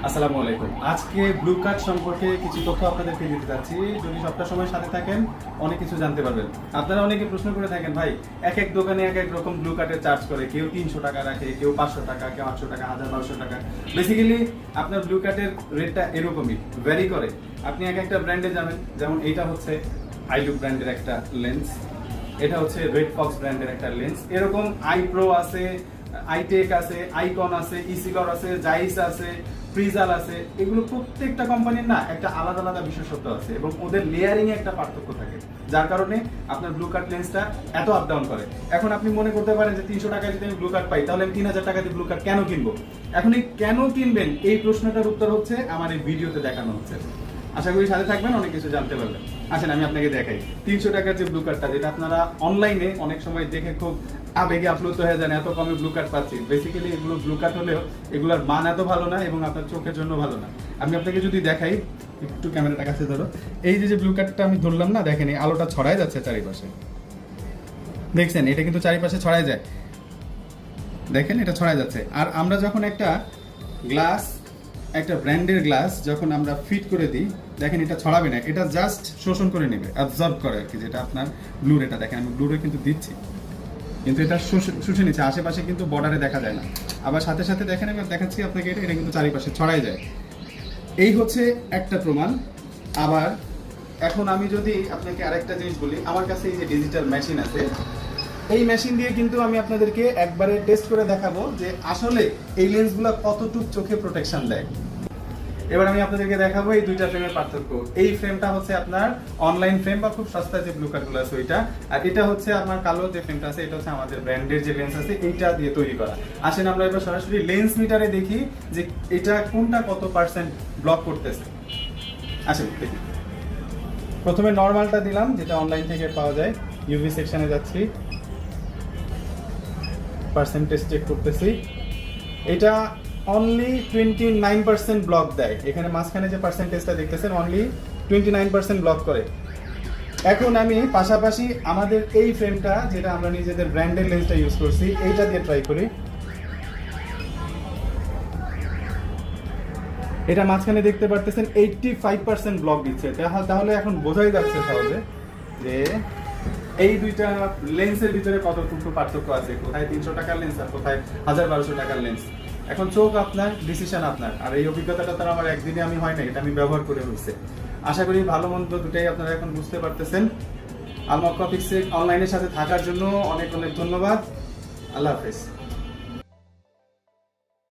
আসসালামু আলাইকুম। আজকে ব্লু কার্ড সম্পর্কে কিছু তথ্য আপনাদেরকে দিতে যাচ্ছি। যদি সবটা সময় সাথে থাকেন অনেক কিছু জানতে পারবেন। আপনারা অনেকে প্রশ্ন করে থাকেন, ভাই এক এক দোকানে এক এক রকম ব্লু কার্ডের চার্জ করে, কেউ 300 টাকা রাখে, কেউ 500 টাকা, কেউ 800 টাকা, 1200 টাকা। বেসিক্যালি আপনার ব্লু কার্ডের রেটটা এরকমই ভ্যারি করে। আপনি এক একটা ব্র্যান্ডে যাবেন, যেমন এইটা হচ্ছে আইলুক ব্র্যান্ডের একটা লেন্স, এটা হচ্ছে রেড ফক্স ব্র্যান্ডের একটা লেন্স, এরকম আই প্রো আছে, আইটেক আছে, আইকন আছে, ইসিলর আছে, জাইস আছে, প্রিজাল আছে। এগুলো প্রত্যেকটা কোম্পানির না একটা আলাদা আলাদা বিশেষত্ব আছে এবং ওদের লেয়ারিং এ একটা পার্থক্য থাকে, যার কারণে আপনার ব্লু কার্ড লেন্সটা এত আপ ডাউন করে। এখন আপনি মনে করতে পারেন যে 300 টাকায় যদি আমি ব্লু কার্ড পাই, তাহলে আমি 3000 টাকা দিয়ে ব্লু কার্ড কেন কিনবো? এখন এই কেন কিনবেন এই প্রশ্নটার উত্তর হচ্ছে আমার এই ভিডিওতে দেখানো হচ্ছে। আশা করি সাথে থাকবেন, অনেক কিছু জানতে পারবেন। আসেন আমি আপনাকে দেখাই 300 টাকার যে ব্লু কার্ডটা, যেটা আপনারা অনলাইনে অনেক সময় দেখে খুব আবেগে আপ্লুত হয়ে যান, এত কমে ব্লু কার্ড পাচ্ছি। বেসিক্যালি এগুলো ব্লু কার্ড হলেও এগুলোর মান এত ভালো না এবং আপনার চোখের জন্য ভালো না। আমি আপনাকে যদি দেখাই, একটু ক্যামেরাটা কাছে ধরো, এই যে ব্লু কার্ডটা আমি ধরলাম না, দেখেন এই আলোটা ছড়ায় যাচ্ছে চারিপাশে, দেখছেন এটা কিন্তু চারিপাশে ছড়ায় যায়, দেখেন এটা ছড়ায় যাচ্ছে। আর আমরা যখন একটা গ্লাস, একটা ব্র্যান্ডের গ্লাস যখন আমরা ফিট করে দিই, দেখেন এটা ছড়াবে না, এটা জাস্ট শোষণ করে নেবে, অ্যাবজর্ব করে আর কি। যেটা আপনার ব্লু রেটা, দেখেন আমি ব্লু রে কিন্তু দিচ্ছি, কিন্তু এটা শুষে নিচ্ছে, আশেপাশে কিন্তু বর্ডারে দেখা যায় না। আবার সাথে সাথে দেখেন এবার দেখাচ্ছি আপনাকে, এটা কিন্তু চারিপাশে ছড়াই যায়। এই হচ্ছে একটা প্রমাণ। আবার এখন আমি যদি আপনাকে আরেকটা জিনিস বলি, আমার কাছে এই যে ডিজিটাল মেশিন আছে, এই মেশিন দিয়ে কিন্তু আমি আপনাদেরকে একবারে টেস্ট করে দেখাবো যে আসলে এই লেন্সগুলো কতটুকু চোখে প্রোটেকশন দেয়। এবার আমি আপনাদেরকে দেখাবো এই দুইটা ফ্রেমের পার্থক্য। এই ফ্রেমটা হচ্ছে আপনার অনলাইন ফ্রেম বা খুব সস্তা যে ব্লু কার্ডগুলো আছে ওইটা, আর এটা হচ্ছে আমার কালো যে ফ্রেমটা আছে, এটা হচ্ছে আমাদের ব্র্যান্ডের যে লেন্স আছে এইটা দিয়ে তৈরি করা। আসেন আমরা এবার সরাসরি লেন্স মিটারে দেখি যে এটা কোনটা কত পার্সেন্ট ব্লক করতেছে। আসেন দেখি। প্রথমে নর্মালটা দিলাম, যেটা অনলাইন থেকে পাওয়া যায়। ইউভি সেকশনে যাচ্ছি, পার্সেন্টেজ চেক করতেছি। এটা অনলি 29% ব্লক দেয়। এখানে মাঝখানে যে পার্সেন্টেজটা দেখতেছেন অনলি 29% ব্লক করে। এখন আমি পাশাপাশি আমাদের এই ফ্রেমটা, যেটা আমরা নিজেদের ব্র্যান্ডের লেন্সটা ইউজ করছি, এইটা দিয়ে ট্রাই করি। এটা মাঝখানে দেখতে পারতেছেন 85% ব্লক দিচ্ছে। তাহলে এখন বোঝাই যাচ্ছে সহজে যে এই দুইটা লেন্সের ভিতরে কতটুকু পার্থক্য আছে, কোথায় 300 টাকার লেন্স আর কোথায় 1200 টাকার লেন্স। এখন চোখ আপনার, ডিসিশন আপনার। আর এই অভিজ্ঞতাটা তো আমার একদিনে আমি হয় না, এটা আমি ব্যবহার করে হয়েছে। আশা করি ভালো মন্দ দুটাই আপনারা এখন বুঝতে পারতেছেন। আল মক্কা অপটিক্স অনলাইনের সাথে থাকার জন্য অনেক অনেক ধন্যবাদ। আল্লাহ হাফেজ।